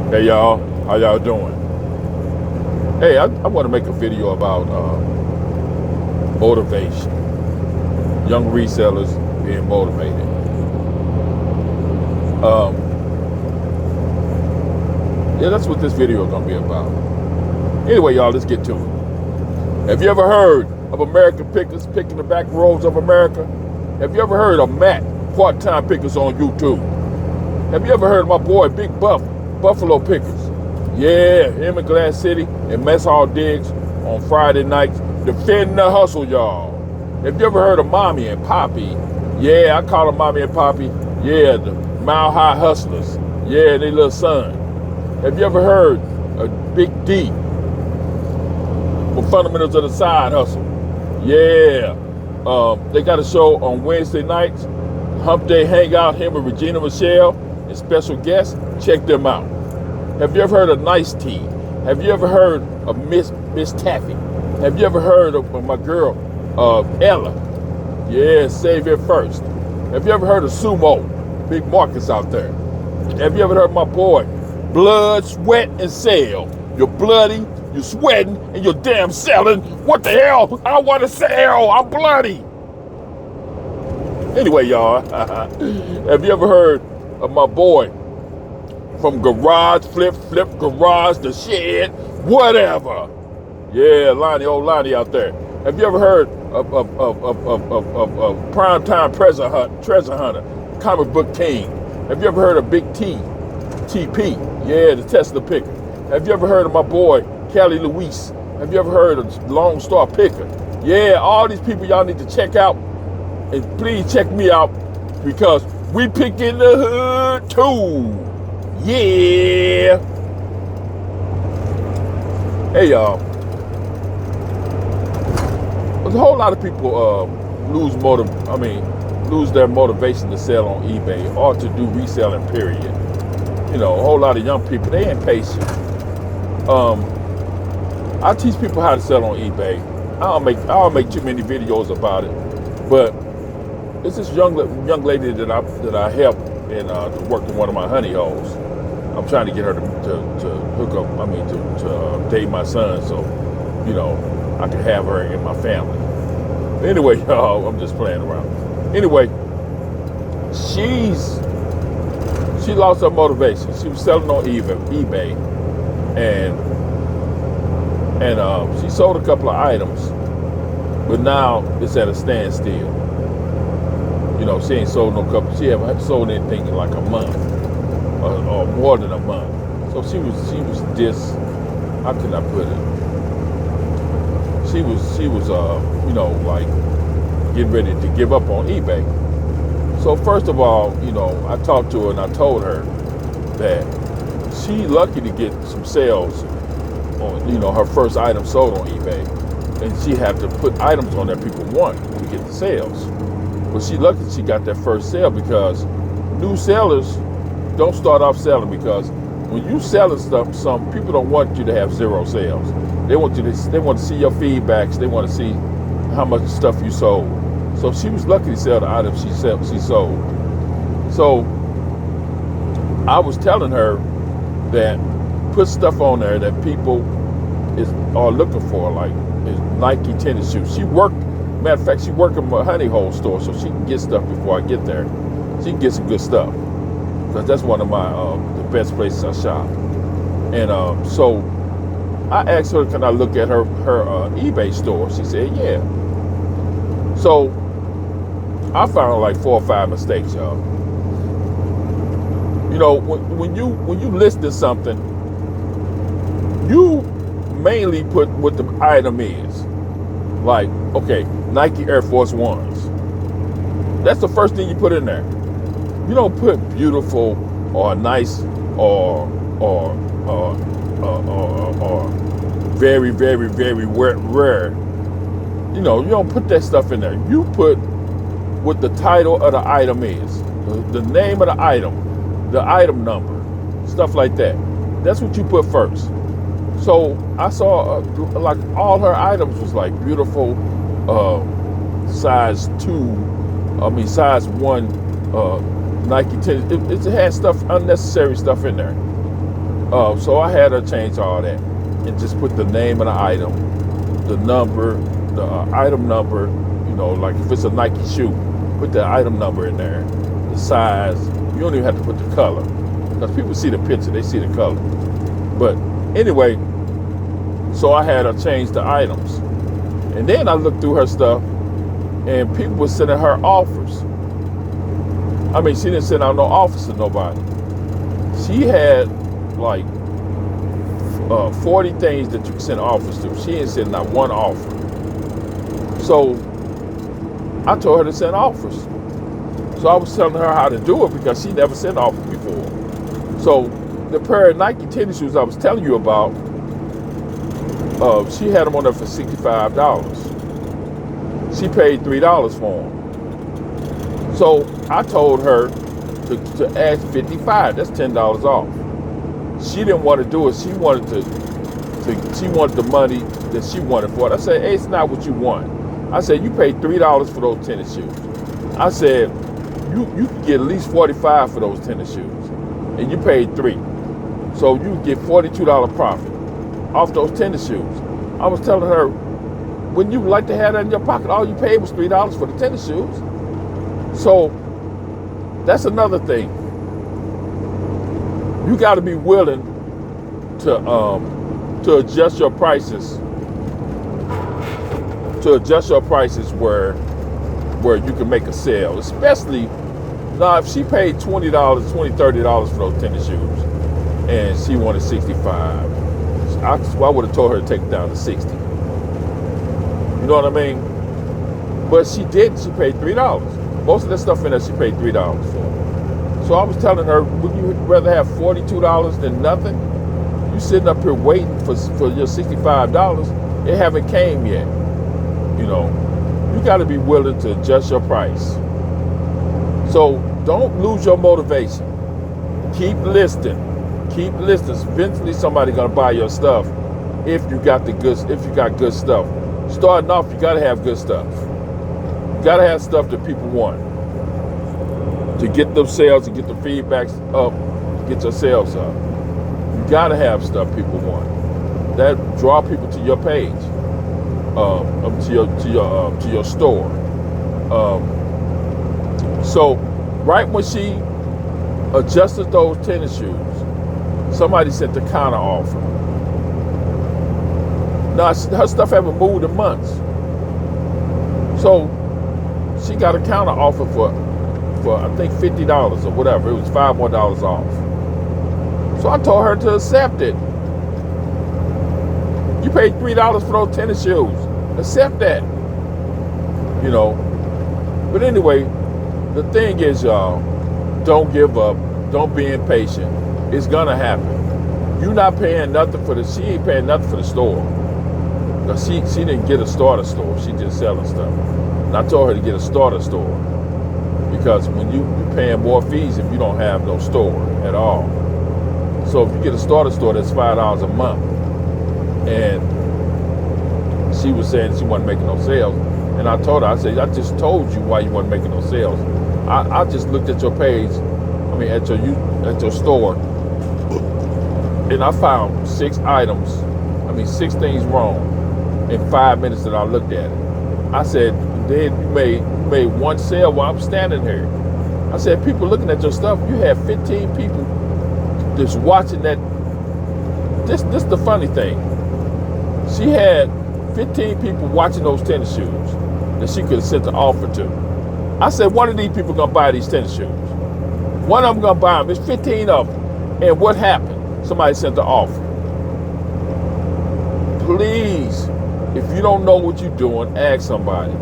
Hey y'all, how y'all doing? Hey, I want to make a video about motivation. Young resellers being motivated. Yeah, that's what this video is going to be about. Anyway, y'all, let's get to it. Have you ever heard of American pickers picking the back roads of America? Have you ever heard of Matt, part-time pickers on YouTube? Have you ever heard of my boy Big Buff, Buffalo Pickers? Yeah, him in Glass City and Mess Hall Diggs on Friday nights, defending the hustle, y'all. Have you ever heard of Mommy and Poppy? Yeah, I call them Mommy and Poppy. Yeah, the Mile High Hustlers. Yeah, they little son. Have you ever heard of Big D from Fundamentals of the Side Hustle? Yeah, they got a show on Wednesday nights. Hump Day Hangout, him and Regina Michelle and special guests. Check them out. Have you ever heard of Nice Tea? Have you ever heard of Miss Taffy? Have you ever heard of my girl, Ella? Yeah, save it first. Have you ever heard of Sumo? Big Marcus out there. Have you ever heard of my boy, Blood, Sweat, and Sell? You're bloody, you're sweating, and you're damn selling. What the hell? I want to sell. I'm bloody. Anyway, y'all, have you ever heard of my boy from Garage, Flip, Garage, The Shed, whatever? Yeah, old Lonnie out there. Have you ever heard of Primetime Treasure Hunter, Comic Book King? Have you ever heard of Big T, TP? Yeah, the Tesla Picker. Have you ever heard of my boy, Kelly Luis? Have you ever heard of Lone Star Picker? Yeah, all these people y'all need to check out. And please check me out because we pick in the hood too. Yeah. Hey y'all. There's a whole lot of people lose their motivation to sell on eBay or to do reselling, period. You know, a whole lot of young people, they ain't patient. I teach people how to sell on eBay. I don't make too many videos about it, but it's this young lady that I help in to work in one of my honey holes. I'm trying to get her to hook up. To date my son, so you know I can have her in my family. Anyway, y'all, I'm just playing around. Anyway, she lost her motivation. She was selling on eBay, and she sold a couple of items, but now it's at a standstill. You know, she ain't sold no couple. She haven't sold anything in like a month, or more than a month. So she was how can I put it? She was you know, like getting ready to give up on eBay. So first of all, you know, I talked to her and I told her that she lucky to get some sales on, you know, her first item sold on eBay, and she had to put items on that people want to get the sales. But she lucky she got that first sale because new sellers don't start off selling, because when you selling stuff, some people don't want you to have zero sales. They want to see your feedbacks. They want to see how much stuff you sold. So she was lucky to sell the items she sold. So I was telling her that put stuff on there that people are looking for, like Nike tennis shoes. Matter of fact, she worked in a honey hole store, so she can get stuff before I get there. She can get some good stuff, because that's one of my the best places I shop. And so I asked her, can I look at her eBay store? She said, yeah. So I found like 4 or 5 mistakes, y'all. You know, when you listed something, you mainly put what the item is. Like, okay, Nike Air Force Ones. That's the first thing you put in there. You don't put beautiful or nice or very, very, very rare. You know, you don't put that stuff in there. You put what the title of the item is, the name of the item number, stuff like that. That's what you put first. So I saw like all her items was like beautiful, size 1 Nike tennis. It had stuff, unnecessary stuff in there. So I had her change all that and just put the name of the item, the number, the item number. You know, like if it's a Nike shoe, put the item number in there, the size. You don't even have to put the color, because people see the picture, they see the color. But anyway, so I had her change the items. And then I looked through her stuff, and people were sending her offers. I mean, she didn't send out no offers to nobody. She had like 40 things that you can send offers to. She ain't sending not one offer. So I told her to send offers. So I was telling her how to do it because she never sent offers before. So the pair of Nike tennis shoes I was telling you about, she had them on there for $65. She paid $3 for them. So I told her to ask $55. That's $10 off. She didn't want to do it. She wanted she wanted the money that she wanted for it. I said, hey, it's not what you want. I said, you paid $3 for those tennis shoes. I said, you can get at least $45 for those tennis shoes, and you paid $3. So you get $42 profit off those tennis shoes. I was telling her, wouldn't you like to have that in your pocket? All you paid was $3 for the tennis shoes. So that's another thing. You got to be willing to adjust your prices. To adjust your prices where you can make a sale. Especially now, if she paid $20, $30 for those tennis shoes, and she wanted $65, I would have told her to take it down to $60. You know what I mean? But she didn't. She paid $3. Most of that stuff in there, she paid $3 for. So I was telling her, would you rather have $42 than nothing? You sitting up here waiting for your $65. It haven't came yet. You know, you got to be willing to adjust your price. So don't lose your motivation. Keep listing. Keep listing. Eventually somebody's gonna buy your stuff if you got good stuff. Starting off, you gotta have good stuff. You gotta have stuff that people want. To get them sales, to get the feedbacks up, to get your sales up. You gotta have stuff people want. That draw people to your page, to your store. So right when she adjusted those tennis shoes, somebody sent the counter offer. Now her stuff haven't moved in months, so she got a counter offer for I think $50 or whatever. It was $5 more off. So I told her to accept it. You paid $3 for those tennis shoes. Accept that. You know. But anyway, the thing is, y'all, don't give up. Don't be impatient. It's gonna happen. You're not paying nothing for she ain't paying nothing for the store. Now she didn't get a starter store. She just selling stuff. And I told her to get a starter store. Because when you're paying more fees if you don't have no store at all. So if you get a starter store, that's $5 a month. And she was saying she wasn't making no sales. And I told her, I said, I just told you why you weren't making no sales. I just looked at your page, at your store, and I found 6 things wrong in 5 minutes that I looked at it. I said, then you made one sale while I'm standing here. I said, people looking at your stuff, you have 15 people just watching that. This the funny thing. She had 15 people watching those tennis shoes that she could have sent an offer to. I said, one of these people gonna buy these tennis shoes. One of them gonna buy them. There's 15 of them. And what happened? Somebody sent the offer. Please, if you don't know what you're doing, ask somebody.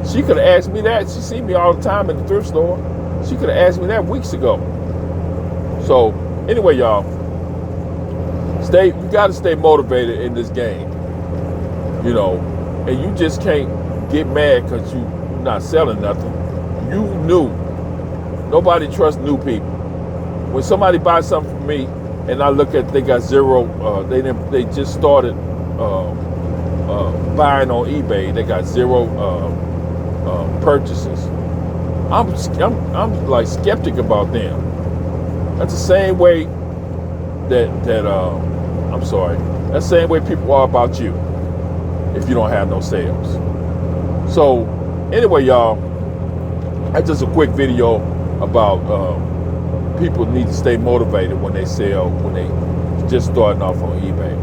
She could have asked me that. She see me all the time in the thrift store. She could have asked me that weeks ago. So anyway, y'all, you got to stay motivated in this game. You know, and you just can't get mad because you're not selling nothing. You new. Nobody trusts new people. When somebody buys something from me and I look at they got zero, they just started buying on eBay. They got zero purchases. I'm like skeptic about them. That's the same way I'm sorry. That's the same way people are about you if you don't have no sales. So anyway, y'all, that's just a quick video about people need to stay motivated when they sell, when they just starting off on eBay.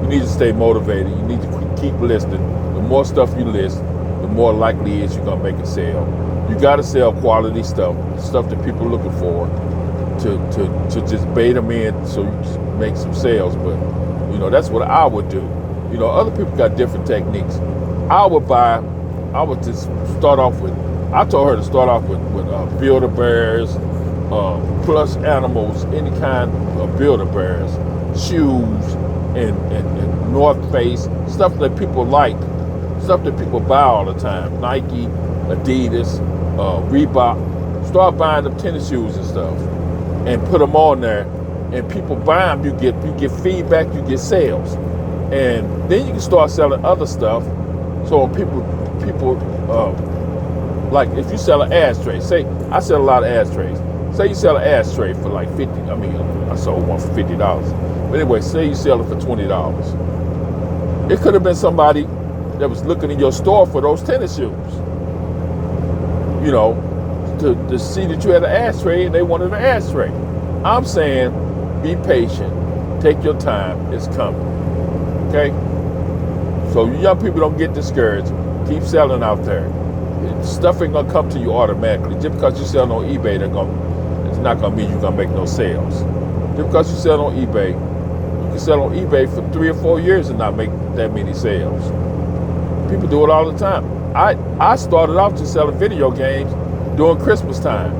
You need to stay motivated. You need to keep listing. The more stuff you list, the more likely is you're gonna make a sale. You gotta sell quality stuff that people are looking for, to just bait them in so you can make some sales. But you know, that's what I would do. You know, other people got different techniques. I would just start off with, I told her to start off with Build-A-Bears, plus animals, any kind of Build-A-Bears, shoes, and North Face, stuff that people like, stuff that people buy all the time, Nike, Adidas, Reebok. Start buying them tennis shoes and stuff, and put them on there, and people buy them. You get feedback, you get sales, and then you can start selling other stuff. So when people like if you sell an ashtray, say I sell a lot of ashtrays. Say you sell an ashtray for like $50. I mean, I sold one for $50. But anyway, say you sell it for $20. It could have been somebody that was looking in your store for those tennis shoes. You know, to see that you had an ashtray and they wanted an ashtray. I'm saying, be patient, take your time, it's coming. Okay? So you young people don't get discouraged. Keep selling out there. Stuff ain't gonna come to you automatically. Just because you sell on eBay, it's not gonna mean you're gonna make no sales. Just because you sell on eBay, you can sell on eBay for 3 or 4 years and not make that many sales. People do it all the time. I started off just selling video games during Christmas time.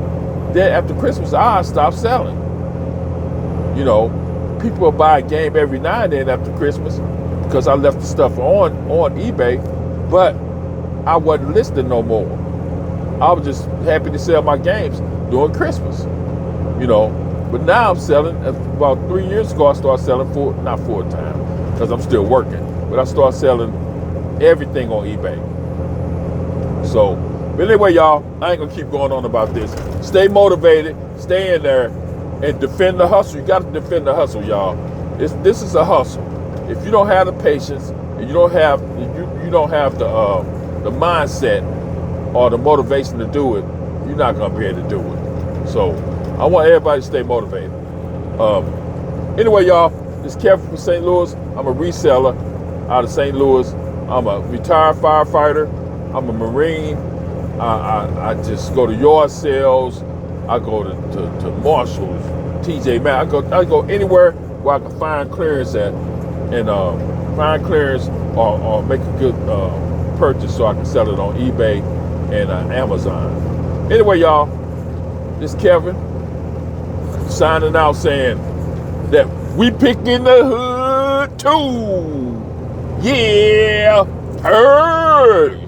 Then after Christmas, I stopped selling. You know, people will buy a game every now and then after Christmas because I left the stuff on eBay, but I wasn't listing no more. I was just happy to sell my games during Christmas, you know. But now I'm selling. About 3 years ago, I started selling not full time because I'm still working, but I started selling everything on eBay. So, but anyway, y'all, I ain't gonna keep going on about this. Stay motivated, stay in there, and defend the hustle. You got to defend the hustle, y'all. This is a hustle. If you don't have the patience, and you don't have the mindset or the motivation to do it, you're not gonna be able to do it. So I want everybody to stay motivated. Anyway, y'all, this is Kevin from St. Louis. I'm a reseller out of St. Louis. I'm a retired firefighter. I'm a Marine. I just go to yard sales. I go to Marshalls, TJ Maxx. I go anywhere where I can find clearance at, and find clearance or make a good purchase so I can sell it on eBay and Amazon. Anyway, y'all, this is Kevin signing out saying that we pickin the hood too. Yeah, heard.